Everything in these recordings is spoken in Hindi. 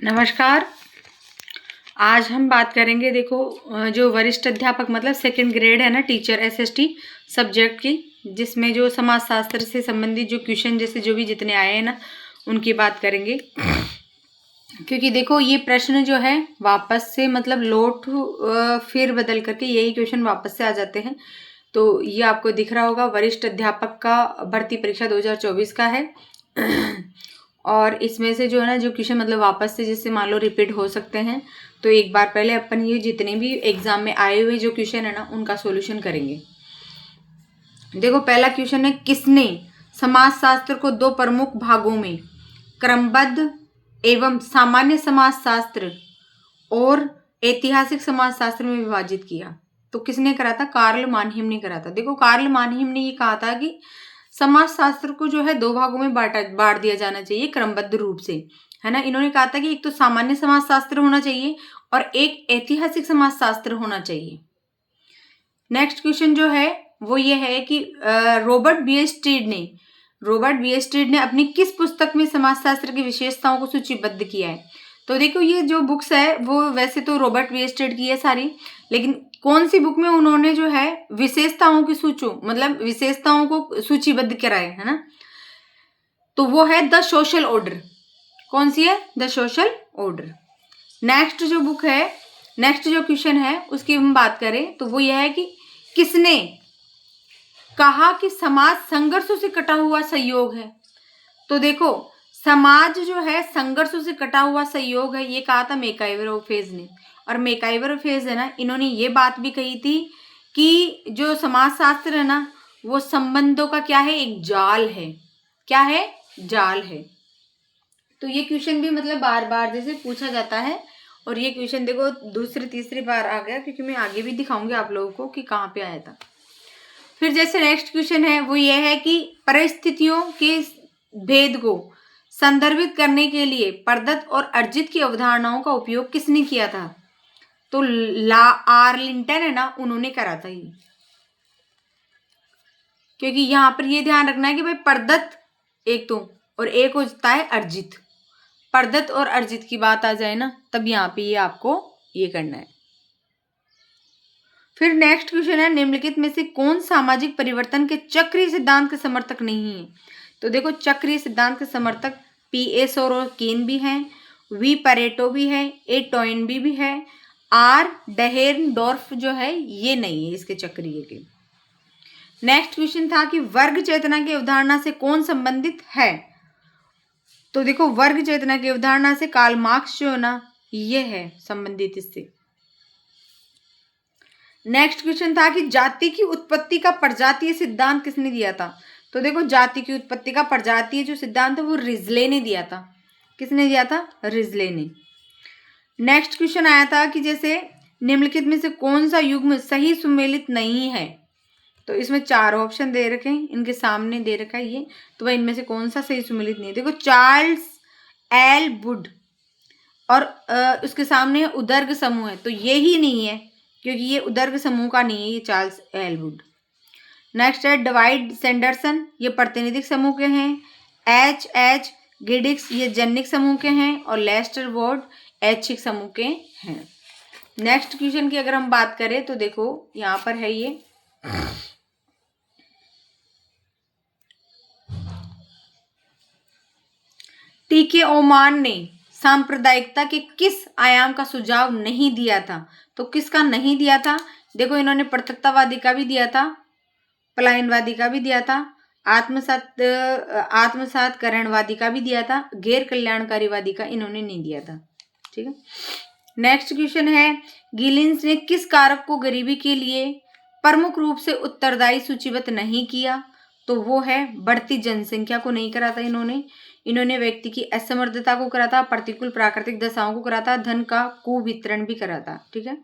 नमस्कार। आज हम बात करेंगे, देखो जो वरिष्ठ अध्यापक मतलब सेकंड ग्रेड है ना, टीचर एसएसटी सब्जेक्ट की, जिसमें जो समाजशास्त्र से संबंधित जो क्वेश्चन जैसे जो भी जितने आए हैं ना, उनकी बात करेंगे। क्योंकि देखो ये प्रश्न जो है वापस से मतलब लोट फिर बदल करके यही क्वेश्चन वापस से आ जाते हैं। तो ये आपको दिख रहा होगा, वरिष्ठ अध्यापक का भर्ती परीक्षा 2024 का है। और इसमें से जो है ना, जो क्वेश्चन मतलब वापस से जैसे मान लो रिपीट हो सकते हैं, तो एक बार पहले अपन ये जितने भी एग्जाम में आए हुए जो क्वेश्चन है ना, उनका सॉल्यूशन करेंगे। देखो पहला क्वेश्चन है, किसने समाजशास्त्र को दो प्रमुख भागों में क्रमबद्ध एवं सामान्य समाजशास्त्र और ऐतिहासिक समाजशास्त्र में विभाजित किया? तो किसने करा था? कार्ल मानहिम ने करा था। देखो कार्ल मानहिम ने ये कहा था कि समाजशास्त्र को जो है दो भागों में बांट दिया जाना चाहिए क्रमबद्ध रूप से, है ना। इन्होंने कहा था कि एक तो सामान्य समाजशास्त्र होना चाहिए और एक ऐतिहासिक समाजशास्त्र होना चाहिए। नेक्स्ट क्वेश्चन जो है वो ये है कि रॉबर्ट बी स्टीड ने अपनी किस पुस्तक में समाजशास्त्र की विशेषताओं को सूचीबद्ध किया है? तो देखो ये जो बुक्स है वो वैसे तो रॉबर्ट बी स्टीड की है सारी, लेकिन कौन सी बुक में उन्होंने जो है विशेषताओं की मतलब विशेषताओं को सूचीबद्ध कराए, है ना। तो वो है द सोशल ऑर्डर। कौन सी है? The social order. नेक्स्ट जो बुक है, नेक्स्ट जो क्वेश्चन है उसकी हम बात करें तो वो यह है कि किसने कहा कि समाज संघर्षों से कटा हुआ संयोग है? तो देखो समाज जो है संघर्षों से कटा हुआ संयोग है, ये कहा था मैकाइवरोफेज ने। और मैकाइवरोफेज है ना, इन्होंने ये बात भी कही थी कि जो समाजशास्त्र है ना, वो संबंधों का क्या है? एक जाल है। क्या है? जाल है। तो ये क्वेश्चन भी मतलब बार बार जैसे पूछा जाता है, और ये क्वेश्चन देखो दूसरी तीसरी बार आ गया, क्योंकि मैं आगे भी दिखाऊंगी आप लोगों को कि कहाँ पे आया था। फिर जैसे नेक्स्ट क्वेश्चन है वो ये है कि परिस्थितियों के भेद को संदर्भित करने के लिए प्रदत्त और अर्जित की अवधारणाओं का उपयोग किसने किया था? तो आर्लिंगटन है ना, उन्होंने करा था ये। क्योंकि यहाँ पर ये ध्यान रखना है कि भाई प्रदत्त एक तो, और एक होता है अर्जित। प्रदत्त और अर्जित की बात आ जाए ना, तब यहाँ पे ये आपको ये करना है। फिर नेक्स्ट क्वेश्चन है, निम्नलिखित में से कौन सामाजिक परिवर्तन के चक्रीय सिद्धांत के समर्थक नहीं है? तो देखो चक्रीय सिद्धांत के समर्थक P.A. सोरोकिन भी हैं, वी परेटो भी है, ए टॉइनबी भी है, आर डेहेरनडॉर्फ जो है ये नहीं है इसके चक्रीय के। नेक्स्ट क्वेश्चन था कि वर्ग चेतना की अवधारणा से कौन संबंधित है? तो देखो वर्ग चेतना की अवधारणा से कार्ल मार्क्स जो है ना, ये है संबंधित इससे। नेक्स्ट क्वेश्चन था कि जाति की उत्पत्ति का प्रजातीय सिद्धांत किसने दिया था? तो देखो जाति की उत्पत्ति का प्रजातीय जो सिद्धांत है वो रिजले ने दिया था। किसने दिया था? रिजले ने। नेक्स्ट क्वेश्चन आया था कि जैसे निम्नलिखित में से कौन सा युग्म सही सुमेलित नहीं है? तो इसमें चार ऑप्शन दे रखे हैं, इनके सामने दे रखा है ये, तो वह इनमें से कौन सा सही सुमेलित नहीं है? देखो चार्ल्स एल वुड और उसके सामने है उदर्ग समूह है, तो ये ही नहीं है, क्योंकि ये उदर्ग समूह का नहीं है, ये चार्ल्स एल वुड। नेक्स्ट है डिवाइड सैंडरसन, ये प्रातिनिधिक समूह के हैं। H गिडिक्स ये जनिक समूह के हैं, और लेस्टर वॉर्ड ऐच्छिक समूह के हैं। नेक्स्ट क्वेश्चन की अगर हम बात करें तो देखो यहाँ पर है ये, टीके ओमान ने सांप्रदायिकता के किस आयाम का सुझाव नहीं दिया था? तो किसका नहीं दिया था? देखो इन्होंने पृथकतावादी का भी दिया था, पलायनवादी का भी दिया था, आत्मसातकरणवादी का भी दिया था, गैर कल्याणकारीवादी का इन्होंने नहीं दिया था। ठीक है। नेक्स्ट क्वेश्चन है, गिलिंस ने किस कारक को गरीबी के लिए प्रमुख रूप से उत्तरदायी सूचीबद्ध नहीं किया? तो वो है बढ़ती जनसंख्या को नहीं करा था इन्होंने व्यक्ति की असमर्थता को करा था, प्रतिकूल प्राकृतिक दशाओं को करा था, धन का कुवितरण भी करा था। ठीक है,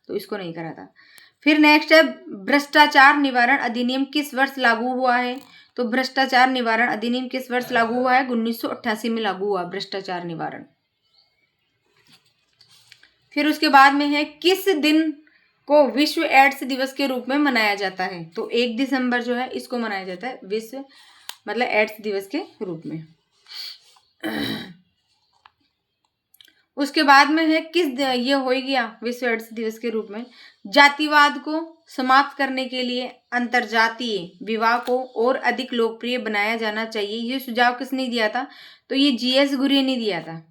तो इसको नहीं करा था। फिर नेक्स्ट है, भ्रष्टाचार निवारण अधिनियम किस वर्ष लागू हुआ है? तो भ्रष्टाचार निवारण अधिनियम किस वर्ष लागू हुआ है? 1988 में लागू हुआ भ्रष्टाचार निवारण। फिर उसके बाद में है, किस दिन को विश्व एड्स दिवस के रूप में मनाया जाता है? तो 1 दिसंबर जो है इसको मनाया जाता है विश्व मतलब एड्स दिवस के रूप में। उसके बाद में है ये हो ही गया विश्व एड्स दिवस के रूप में। जातिवाद को समाप्त करने के लिए अंतरजातीय विवाह को और अधिक लोकप्रिय बनाया जाना चाहिए। ये सुझाव किसने दिया था? तो ये जीएस घुरिये ने दिया था।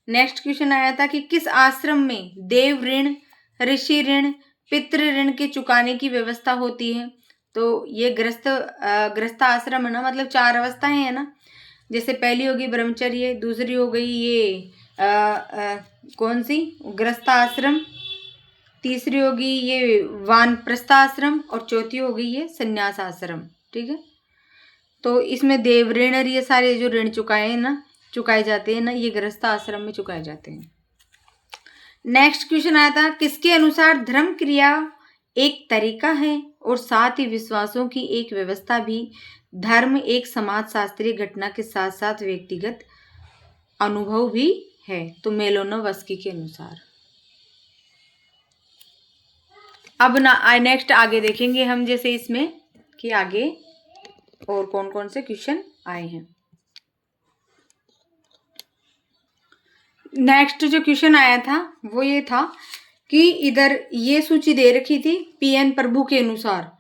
नेक्स्ट क्वेश्चन आया था कि किस आश्रम में देव ऋण, ऋषि ऋण, पितृ ऋण के चुकाने की व्यवस्था होती है? तो ये गृहस्थ आश्रम है ना, मतलब 4 अवस्थाएं है ना, जैसे पहली होगी ब्रह्मचर्य, दूसरी हो गई ये कौन सी गृहस्थ आश्रम, तीसरी होगी ये वानप्रस्थ आश्रम और चौथी होगी ये संन्यास आश्रम। ठीक है, तो इसमें देव ऋण और ये सारे जो ऋण चुकाए जाते हैं ना, ये गृहस्थ आश्रम में चुकाए जाते हैं। नेक्स्ट क्वेश्चन आया था किसके अनुसार धर्म क्रिया एक तरीका है और साथ ही विश्वासों की एक व्यवस्था भी? धर्म एक समाज शास्त्रीय घटना के साथ साथ व्यक्तिगत अनुभव भी है। तो मेलोनोवस्की के अनुसार। अब नेक्स्ट आगे देखेंगे हम, जैसे इसमें कि आगे और कौन कौन से क्वेश्चन आए हैं। नेक्स्ट जो क्वेश्चन आया था वो ये था कि इधर ये सूची दे रखी थी पीएन प्रभु के अनुसार,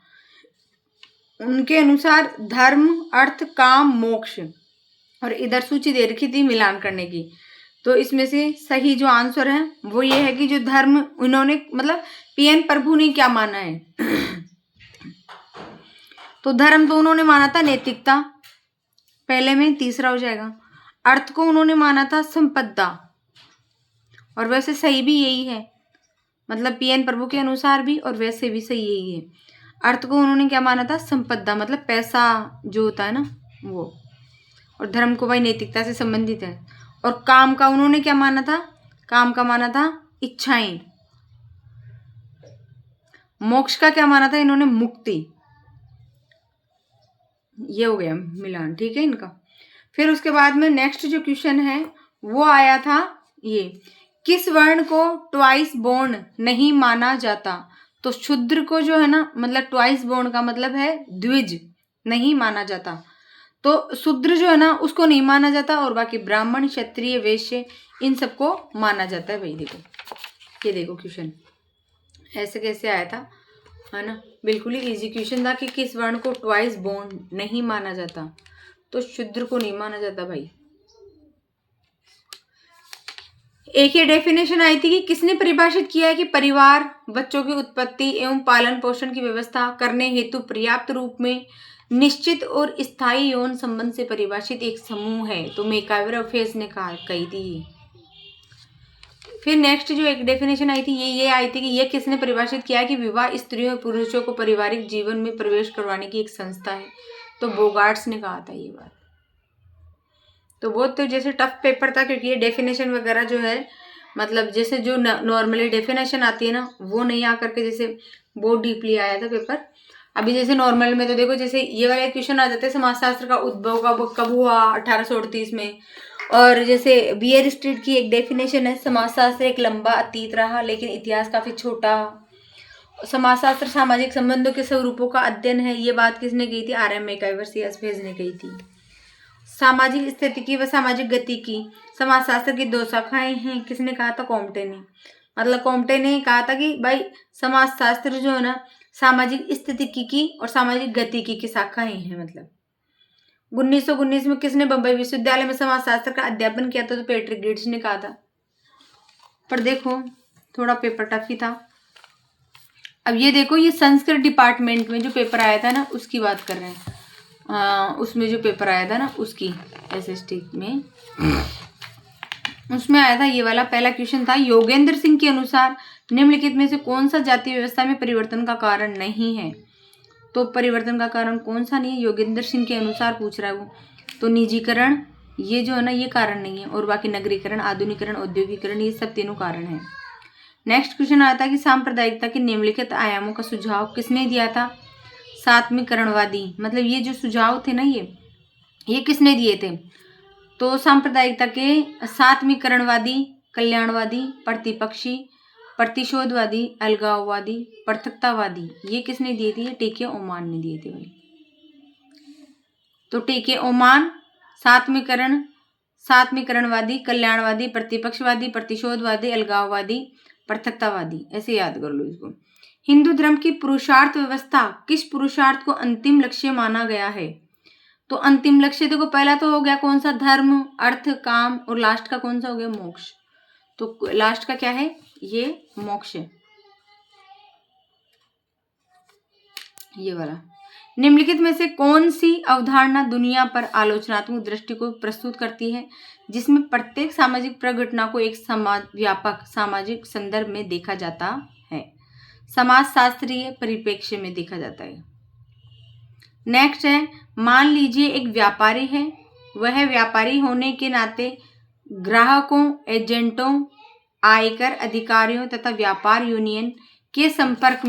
उनके अनुसार धर्म, अर्थ, काम, मोक्ष, और इधर सूची दे रखी थी मिलान करने की। तो इसमें से सही जो आंसर है वो ये है कि जो धर्म उन्होंने मतलब पीएन प्रभु ने क्या माना है तो धर्म तो उन्होंने माना था नैतिकता, पहले में तीसरा हो जाएगा। अर्थ को उन्होंने माना था संपदा, और वैसे सही भी यही है, मतलब पीएन प्रभु के अनुसार भी और वैसे भी सही यही है। अर्थ को उन्होंने क्या माना था? संपदा, मतलब पैसा जो होता है ना वो, और धर्म को भाई नैतिकता से संबंधित है। और काम का उन्होंने क्या माना था? काम का माना था इच्छाएं। मोक्ष का क्या माना था इन्होंने? मुक्ति। ये हो गया मिलान, ठीक है इनका। फिर उसके बाद में नेक्स्ट जो क्वेश्चन है वो आया था ये, किस वर्ण को ट्वाइस बोर्न नहीं माना जाता? तो शूद्र को जो है ना, मतलब ट्वाइस बोर्न का मतलब है द्विज, नहीं माना जाता। तो शूद्र जो है ना उसको नहीं माना जाता, और बाकी ब्राह्मण, क्षत्रिय, वैश्य इन सबको माना जाता है। भाई देखो, ये देखो क्वेश्चन ऐसे कैसे आया था, है ना, बिल्कुल ही इजी क्वेश्चन था कि किस वर्ण को ट्वाइस बोर्न नहीं माना जाता? तो शूद्र को नहीं माना जाता भाई। एक ये डेफिनेशन आई थी कि किसने परिभाषित किया है कि परिवार बच्चों की उत्पत्ति एवं पालन पोषण की व्यवस्था करने हेतु पर्याप्त रूप में निश्चित और स्थायी यौन संबंध से परिभाषित एक समूह है? तो मैकाइवर और फेस ने कही थी। फिर नेक्स्ट जो एक डेफिनेशन आई थी ये आई थी कि ये किसने परिभाषित किया है कि विवाह स्त्रियों और पुरुषों को पारिवारिक जीवन में प्रवेश करवाने की एक संस्था है? तो बोगार्ट्स ने कहा था ये बात। तो बहुत तो जैसे टफ पेपर था, क्योंकि ये डेफिनेशन वगैरह जो है, मतलब जैसे जो नॉर्मली डेफिनेशन आती है ना वो नहीं आकर के जैसे बहुत डीपली आया था पेपर। अभी जैसे नॉर्मल में तो देखो जैसे ये वाले क्वेश्चन आ जाते हैं, समाजशास्त्र का उद्भव कब हुआ 1838 में, और जैसे बियर स्ट्रीट की एक डेफिनेशन है, समाजशास्त्र एक लंबा अतीत रहा लेकिन इतिहास काफी छोटा। समाजशास्त्र सामाजिक संबंधों के स्वरूपों का अध्ययन है, ये बात किसने कही थी? आर.एम. मैकाइवर फेज ने कही थी। सामाजिक स्थितिकी व सामाजिक गति की समाजशास्त्र की 2 शाखाएं हैं, किसने कहा था? कॉम्टे ने। मतलब कॉम्टे ने कहा था कि भाई समाजशास्त्र जो है ना सामाजिक स्थितिकी की और सामाजिक गतिकी की शाखाएं हैं। मतलब 1919 में किसने बंबई विश्वविद्यालय में समाजशास्त्र का अध्यापन किया था? तो पैट्रिक गेट्स ने कहा था। पर देखो थोड़ा पेपर टफ ही था। अब ये देखो, ये संस्कृत डिपार्टमेंट में जो पेपर आया था ना उसकी बात कर रहे हैं। उसमें जो पेपर आया था ना उसकी एसएसटी में, उसमें आया था ये वाला पहला क्वेश्चन था, योगेंद्र सिंह के अनुसार निम्नलिखित में से कौन सा जातीय व्यवस्था में परिवर्तन का कारण नहीं है? तो परिवर्तन का कारण कौन सा नहीं है? योगेंद्र सिंह के अनुसार पूछ रहा है वो। तो निजीकरण ये जो है ना ये कारण नहीं है, और बाकी नगरीकरण, आधुनिकीकरण, औद्योगिकरण ये सब तीनों कारण है। नेक्स्ट क्वेश्चन आया था कि सांप्रदायिकता के निम्नलिखित आयामों का सुझाव किसने दिया था? सात्मीकरणवादी। मतलब ये जो सुझाव थे ना ये किसने दिए थे? तो सांप्रदायिकता के सात्मीकरणवादी, कल्याणवादी, प्रतिपक्षी, प्रतिशोधवादी, अलगाववादी, पृथकतावादी, ये किसने दिए थे? ये टेके ओमान ने दिए थे भाई। तो टेके ओमान सात्मीकरण, सात्मीकरणवादी, कल्याणवादी, प्रतिपक्षवादी, प्रतिशोधवादी, अलगाववादी, पृथकतावादी। ऐसे याद कर लो इसको। हिंदू धर्म की पुरुषार्थ व्यवस्था किस पुरुषार्थ को अंतिम लक्ष्य माना गया है? तो अंतिम लक्ष्य देखो, पहला तो हो गया कौन सा? धर्म, अर्थ, काम, और लास्ट का कौन सा हो गया? मोक्ष। तो लास्ट का क्या है? ये मोक्ष है, ये वाला। निम्नलिखित में से कौन सी अवधारणा दुनिया पर आलोचनात्मक दृष्टि को प्रस्तुत करती है, जिसमें प्रत्येक सामाजिक प्रघटना को एक व्यापक सामाजिक संदर्भ में देखा जाता है, समाजशास्त्रीय परिप्रेक्ष्य में देखा जाता है? नेक्स्ट है, मान लीजिए एक व्यापारी है, वह व्यापारी होने के नाते ग्राहकों, एजेंटों, आयकर अधिकारियों तथा व्यापार यूनियन के संपर्क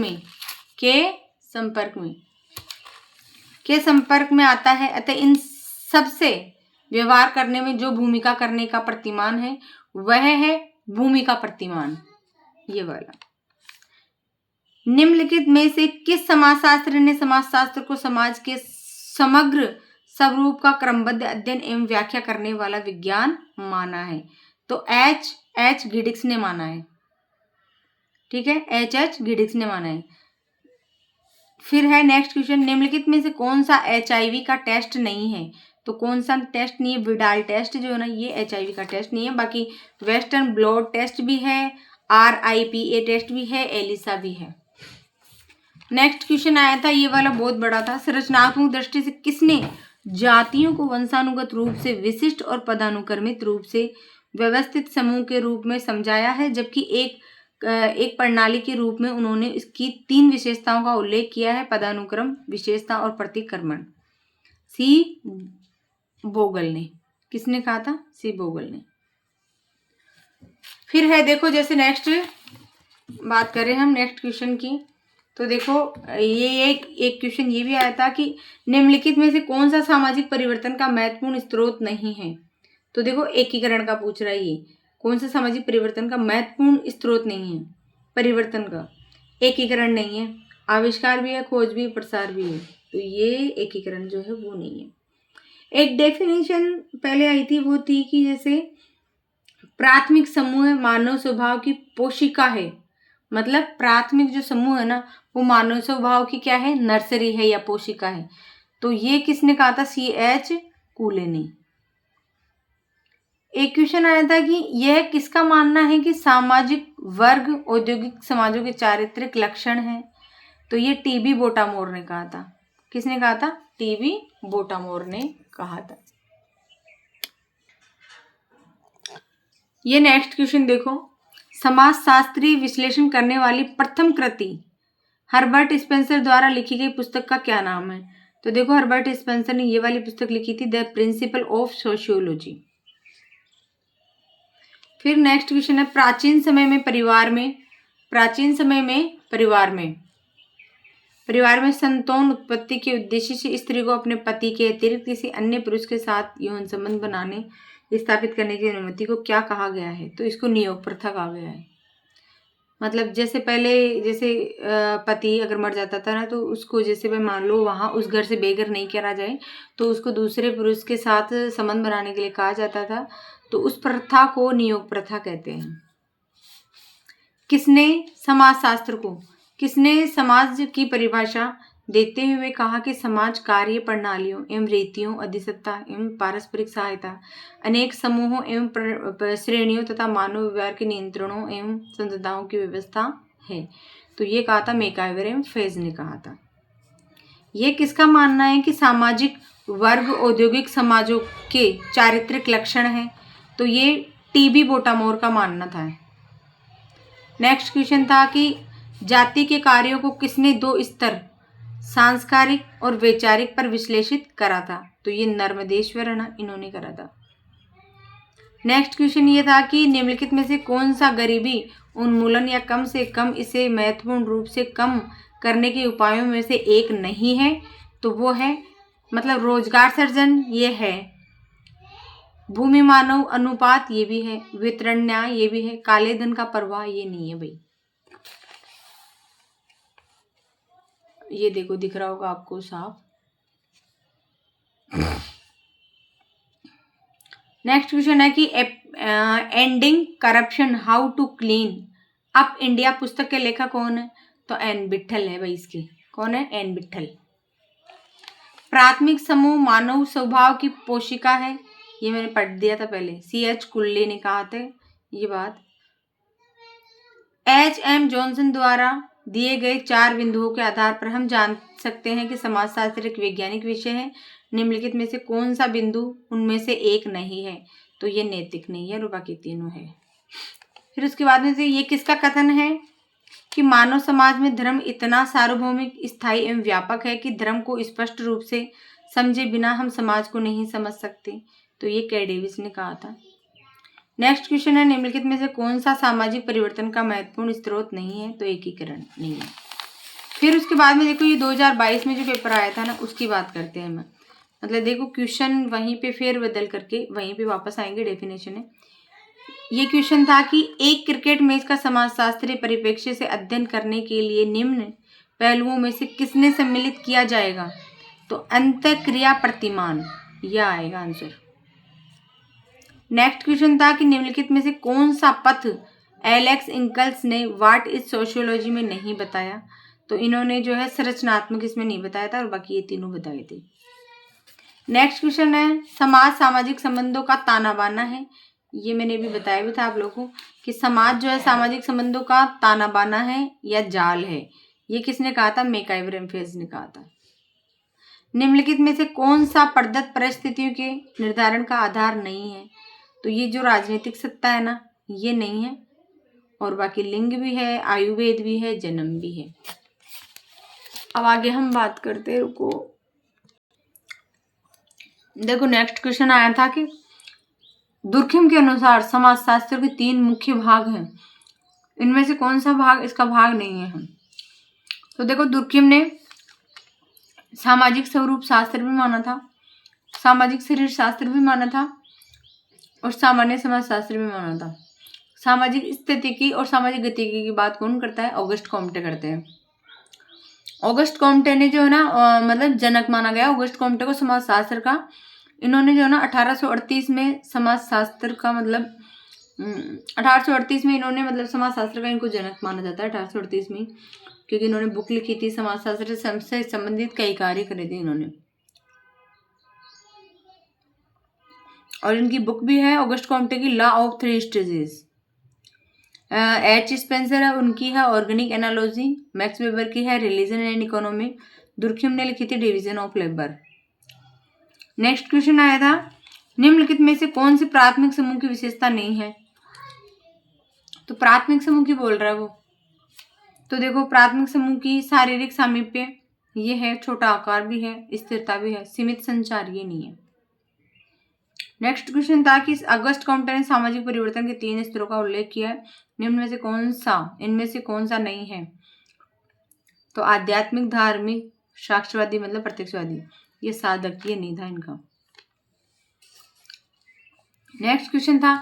में आता है। अतः इन सबसे व्यवहार करने में जो भूमिका करने का प्रतिमान है वह है भूमिका प्रतिमान, ये वाला। निम्नलिखित में से किस समाजशास्त्री ने समाजशास्त्र को समाज के समग्र स्वरूप का क्रमबद्ध अध्ययन एवं व्याख्या करने वाला विज्ञान माना है? तो एच गिडिक्स ने माना है, ठीक है, एच गिडिक्स ने माना है। फिर है नेक्स्ट क्वेश्चन, निम्नलिखित में से कौन सा HIV का टेस्ट नहीं है? तो कौन सा टेस्ट नहीं है? विडाल टेस्ट जो है ना, ये HIV का टेस्ट नहीं है। बाकी वेस्टर्न ब्लॉट टेस्ट भी है, RIPA टेस्ट भी है, एलिसा भी है। नेक्स्ट क्वेश्चन आया था, ये वाला बहुत बड़ा था। संरचनात्मक दृष्टि से किसने जातियों को वंशानुगत रूप से विशिष्ट और पदानुक्रमित रूप से व्यवस्थित समूह के रूप में समझाया है, जबकि एक प्रणाली के रूप में उन्होंने इसकी 3 विशेषताओं का उल्लेख किया है, पदानुक्रम, विशेषता और प्रतिक्रमण? सी बोगल ने। किसने कहा था? सी बोगल ने। फिर है देखो, जैसे नेक्स्ट बात करें हम नेक्स्ट क्वेश्चन की, तो देखो ये एक क्वेश्चन ये भी आया था कि निम्नलिखित में से कौन सा सामाजिक परिवर्तन का महत्वपूर्ण स्रोत नहीं है? तो देखो एकीकरण का पूछ रहा है, ये कौन सा सामाजिक परिवर्तन का महत्वपूर्ण स्रोत नहीं है? परिवर्तन का एकीकरण नहीं है, आविष्कार भी है, खोज भी, प्रसार भी है, तो ये एकीकरण जो है वो नहीं है। एक डेफिनेशन पहले आई थी, वो थी कि जैसे प्राथमिक समूह मानव स्वभाव की पोशिका है, मतलब प्राथमिक जो समूह है ना वो मानव स्वभाव की क्या है? नर्सरी है या पोशिका है। तो ये किसने कहा था? CH कूले ने। एक क्वेश्चन आया था कि यह किसका मानना है कि सामाजिक वर्ग औद्योगिक समाजों के चारित्रिक लक्षण है? तो ये TB बोटामोर ने कहा था। किसने कहा था? TB बोटामोर ने कहा था। ये नेक्स्ट क्वेश्चन देखो, समाजशास्त्रीय विश्लेषण करने वाली प्रथम कृति हर्बर्ट स्पेंसर द्वारा लिखी गई पुस्तक का क्या नाम है? तो देखो हर्बर्ट स्पेंसर ने ये वाली पुस्तक लिखी थी, द प्रिंसिपल ऑफ सोशियोलॉजी। फिर नेक्स्ट क्वेश्चन है, प्राचीन समय में परिवार में संतान उत्पत्ति के उद्देश्य से स्त्री को अपने पति के अतिरिक्त किसी अन्य पुरुष के साथ यौन संबंध बनाने स्थापित करने की अनुमति को क्या कहा गया है? तो इसको नियोग प्रथा कहा गया है। मतलब जैसे पहले पति अगर मर जाता था ना, तो उसको जैसे भाई मान लो वहाँ उस घर से बेघर नहीं करा जाए, तो उसको दूसरे पुरुष के साथ संबंध बनाने के लिए कहा जाता था, तो उस प्रथा को नियोग प्रथा कहते हैं। किसने समाज की परिभाषा देते हुए कहा कि समाज कार्य प्रणालियों एवं रीतियों, अधिसत्ता एवं पारस्परिक सहायता, अनेक समूहों एवं श्रेणियों तथा मानव व्यवहार के नियंत्रणों एवं संस्थाओं की व्यवस्था है? तो ये कहा था मैकाइवर एवं फेज ने कहा था। ये किसका मानना है कि सामाजिक वर्ग औद्योगिक समाजों के चारित्रिक लक्षण है? तो ये TB बोटामोर का मानना था। नेक्स्ट क्वेश्चन था कि जाति के कार्यों को किसने 2 स्तर सांस्कारिक और वैचारिक पर विश्लेषित करा था? तो ये नर्मदेश्वर है ना, इन्होंने करा था। नेक्स्ट क्वेश्चन ये था कि निम्नलिखित में से कौन सा गरीबी उन्मूलन या कम से कम इसे महत्वपूर्ण रूप से कम करने के उपायों में से एक नहीं है? तो वो है मतलब रोजगार सृजन, ये है, भूमि मानव अनुपात, ये भी है, वितरण न्याय, ये भी है, काले धन का प्रवाह, ये नहीं है भाई। ये देखो दिख रहा होगा आपको साफ। नेक्स्ट क्वेश्चन है कि ending corruption how to clean up India पुस्तक के लेखक कौन है? तो एन विट्ठल है भाई। इसकी कौन है? एन विट्ठल। प्राथमिक समूह मानव स्वभाव की पोशिका है, ये मैंने पढ़ दिया था पहले, C.H. कुल्ले ने कहा था ये बात। H.M. जॉनसन द्वारा दिए गए 4 बिंदुओं के आधार पर हम जान सकते हैं कि समाजशास्त्र एक वैज्ञानिक विषय है। निम्नलिखित में से कौन सा बिंदु उनमें से एक नहीं है? तो ये नैतिक नहीं है और बाकी तीनों है। फिर उसके बाद में से ये किसका कथन है कि मानव समाज में धर्म इतना सार्वभौमिक, स्थायी एवं व्यापक है कि धर्म को स्पष्ट रूप से समझे बिना हम समाज को नहीं समझ सकते। तो ये के डेविस ने कहा था। नेक्स्ट क्वेश्चन है निम्नलिखित में से कौन सा सामाजिक परिवर्तन का महत्वपूर्ण स्रोत नहीं है? तो एकीकरण नहीं है। फिर उसके बाद में देखो ये 2022 में जो पेपर आया था ना उसकी बात करते हैं हम। मतलब देखो क्वेश्चन वहीं पे फेर बदल करके वहीं पे वापस आएंगे, डेफिनेशन है। ये क्वेश्चन था कि एक क्रिकेट मैच का समाजशास्त्रीय परिप्रेक्ष्य से अध्ययन करने के लिए निम्न पहलुओं में से किसने सम्मिलित किया जाएगा? तो अंतःक्रिया प्रतिमान, यह आएगा आंसर। नेक्स्ट क्वेश्चन था कि निम्नलिखित में से कौन सा पथ एलेक्स इंकल्स ने व्हाट इज सोशियोलॉजी में नहीं बताया? तो इन्होंने जो है संरचनात्मक इसमें नहीं बताया था और बाकी ये तीनों बताए थे। नेक्स्ट क्वेश्चन है समाज सामाजिक संबंधों का ताना बाना है। ये मैंने भी बताया भी था आप लोगों को कि समाज जो है सामाजिक संबंधों का ताना बाना है या जाल है। ये किसने कहा था? मैकआइवर ने कहा था। निम्नलिखित में से कौन सा प्रदत्त परिस्थितियों के निर्धारण का आधार नहीं है? तो ये जो राजनीतिक सत्ता है ना ये नहीं है और बाकी लिंग भी है, आयुर्वेद भी है, जन्म भी है। अब आगे हम बात करते हैं, रुको। देखो नेक्स्ट क्वेश्चन आया था कि दुर्खिम के अनुसार समाजशास्त्र के 3 मुख्य भाग हैं, इनमें से कौन सा भाग इसका भाग नहीं है? तो देखो दुर्खिम ने सामाजिक स्वरूप शास्त्र भी माना था, सामाजिक शरीर शास्त्र भी माना था और सामान्य समाज शास्त्र भी माना था। सामाजिक स्थितिकी और सामाजिक गतिकी की बात कौन करता है? ऑगस्ट कॉम्टे करते हैं। ऑगस्ट कॉम्टे ने जो है ना मतलब जनक माना गया ऑगस्ट कॉम्टे को समाजशास्त्र का। इन्होंने जो है ना 1838 में समाजशास्त्र का मतलब 1838 में इन्होंने मतलब समाजशास्त्र का इनको जनक माना जाता है 1838 में, क्योंकि इन्होंने बुक लिखी थी समाजशास्त्र से संबंधित कई कार्य करे थे इन्होंने। और इनकी बुक भी है ऑगस्ट कॉम्टे की law of 3 stages. H. Spencer है उनकी है ऑर्गेनिक एनालॉजी। मैक्स वेबर की है रिलीजन एंड इकोनॉमी। दुर्खिम ने लिखी थी division of labour. Next question आया था निम्नलिखित में से कौन सी प्राथमिक समूह की विशेषता नहीं है? तो प्राथमिक समूह की बोल रहा है वो। तो देखो प्राथमिक समूह की शारीरिक सामीप्य ये है, छोटा आकार भी है, स्थिरता भी है, सीमित संचार ये नहीं है। नेक्स्ट क्वेश्चन था कि अगस्ट कॉम्टे ने सामाजिक परिवर्तन के 3 स्तरों का उल्लेख किया है, निम्न में से कौन सा इनमें से कौन सा नहीं है? तो आध्यात्मिक, धार्मिक, साक्ष्यवादी मतलब प्रत्यक्षवादी, ये साधकीय नहीं था इनका। नेक्स्ट क्वेश्चन था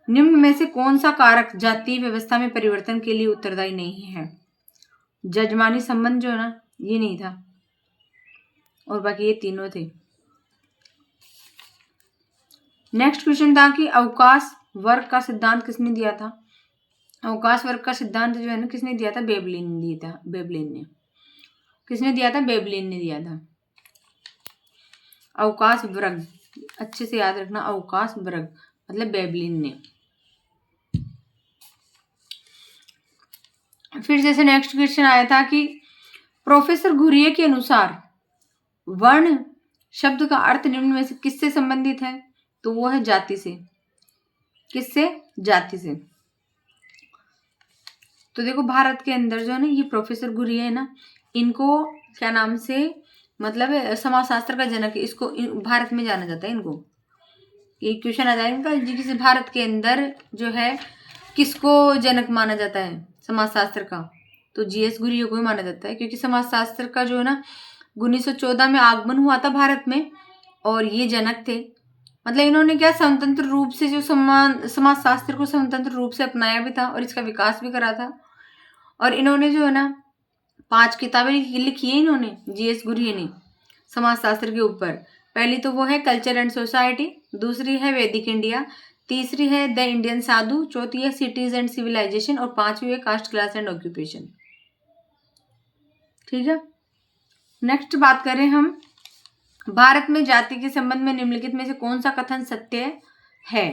निम्न में से कौन सा कारक जातीय व्यवस्था में परिवर्तन के लिए उत्तरदायी नहीं है? जजमानी संबंध जो है ना ये नहीं था और बाकी ये तीनों थे। नेक्स्ट क्वेश्चन था कि अवकाश वर्ग का सिद्धांत किसने दिया था? अवकाश वर्ग का सिद्धांत जो है ना किसने दिया था? बेबलिन ने दिया था। बेबलिन ने किसने दिया था? बेबलिन ने दिया था। अवकाश वर्ग अच्छे से याद रखना, अवकाश वर्ग मतलब बेबलिन ने। फिर जैसे नेक्स्ट क्वेश्चन आया था कि प्रोफेसर घुरिये के अनुसार वर्ण शब्द का अर्थ निम्न में से किससे संबंधित है? तो वो है जाति से। किससे? जाति से। तो देखो भारत के अंदर जो है ना ये प्रोफेसर घुरिये है ना, इनको क्या नाम से मतलब समाजशास्त्र का जनक, इसको भारत में जाना जाता है इनको। ये क्वेश्चन आ जाएगा जी किसी भारत के अंदर जो है किसको जनक माना जाता है समाजशास्त्र का? तो GS घुरिये को ही माना जाता है, क्योंकि समाजशास्त्र का जो है ना 1914 में आगमन हुआ था भारत में और ये जनक थे। मतलब इन्होंने क्या स्वतंत्र रूप से जो समाजशास्त्र को स्वतंत्र रूप से अपनाया भी था और इसका विकास भी करा था। और इन्होंने जो है ना 5 किताबें लिखी है इन्होंने, GS घुरिये ने समाजशास्त्र के ऊपर। पहली तो वो है कल्चर एंड सोसाइटी, दूसरी है वैदिक इंडिया, तीसरी है द इंडियन साधु, चौथी है सिटीज एंड सिविलाइजेशन और पांचवी है कास्ट क्लास एंड ऑक्यूपेशन। ठीक है, नेक्स्ट बात करें हम, भारत में जाति के संबंध में निम्नलिखित में से कौन सा कथन सत्य है?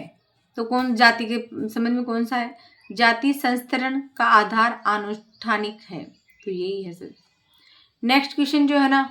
तो कौन जाति के संबंध में कौन सा है? जाति संस्तरण का आधार आनुष्ठानिक है, तो यही है सर। नेक्स्ट क्वेश्चन जो है ना,